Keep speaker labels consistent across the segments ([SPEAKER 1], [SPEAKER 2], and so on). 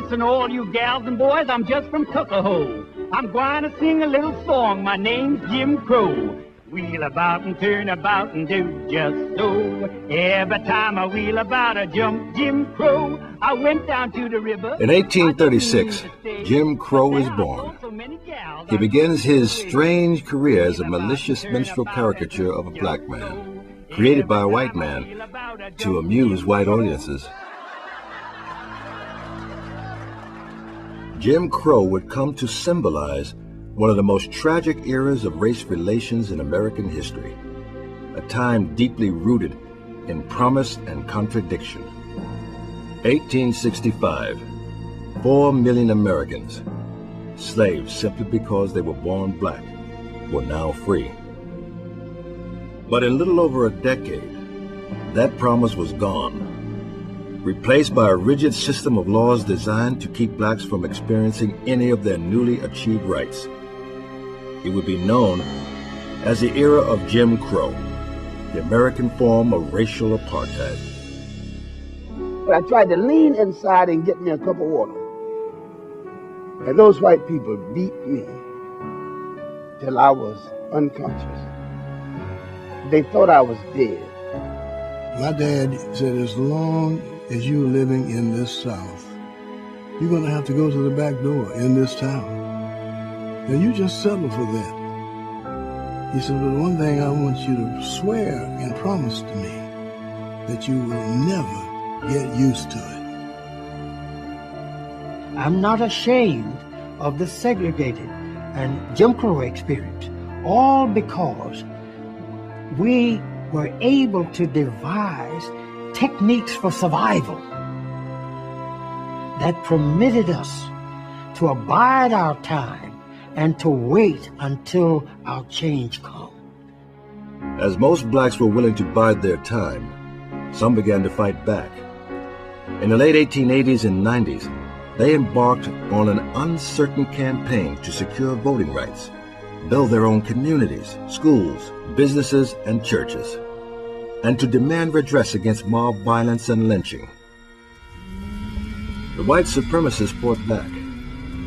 [SPEAKER 1] Listen, all you gals and boys, I'm just from Tuckahoe. I'm going to sing a little song. My name's Jim Crow. Wheel about and turn about and do just so. Every time I wheel about, I jump Jim Crow. I went down to the river.
[SPEAKER 2] In 1836, Jim Crow is born. He begins his strange career as a malicious minstrel caricature of a black man, created by a white man to amuse white audiences. Jim Crow would come to symbolize one of the most tragic eras of race relations in American history, a time deeply rooted in promise and contradiction. 1865, 4 million Americans, slaves simply because they were born black, were now free. But in little over a decade, that promise was gone, replaced by a rigid system of laws designed to keep blacks from experiencing any of their newly achieved rights. It would be known as the era of Jim Crow, the American form of racial apartheid.
[SPEAKER 3] I tried to lean inside and get me a cup of water. And those white people beat me till I was unconscious. They thought I was dead.
[SPEAKER 4] My dad said, as long as you're living in this South, you're going to have to go to the back door in this town. And you just settle for that. He said, but one thing I want you to swear and promise to me, that you will never get used to it.
[SPEAKER 5] I'm not ashamed of the segregated and Jim Crow experience, all because we were able to devise techniques for survival that permitted us to abide our time and to wait until our change come.
[SPEAKER 2] As most blacks were willing to bide their time, some began to fight back. In the late 1880s and 90s, they embarked on an uncertain campaign to secure voting rights, build their own communities, schools, businesses, and churches, and to demand redress against mob violence and lynching. The white supremacists fought back.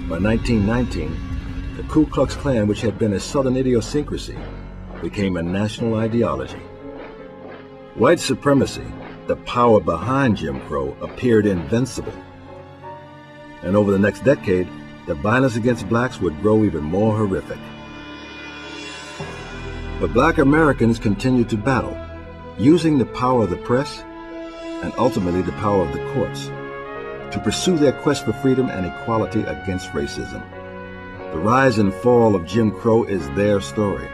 [SPEAKER 2] By 1919, the Ku Klux Klan, which had been a Southern idiosyncrasy, became a national ideology. White supremacy, the power behind Jim Crow, appeared invincible. And over the next decade, the violence against blacks would grow even more horrific. But black Americans continued to battle, using the power of the press and ultimately the power of the courts to pursue their quest for freedom and equality against racism. The rise and fall of Jim Crow is their story,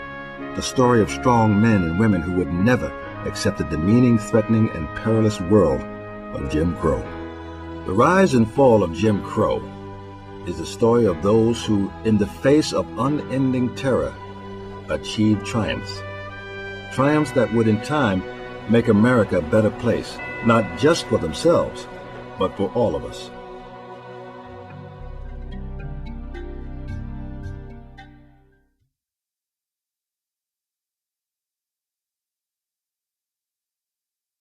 [SPEAKER 2] the story of strong men and women who would never accept the demeaning, threatening, and perilous world of Jim Crow. The rise and fall of Jim Crow is the story of those who, in the face of unending terror, achieved triumphs. Triumphs that would in time make America a better place, not just for themselves, but for all of us.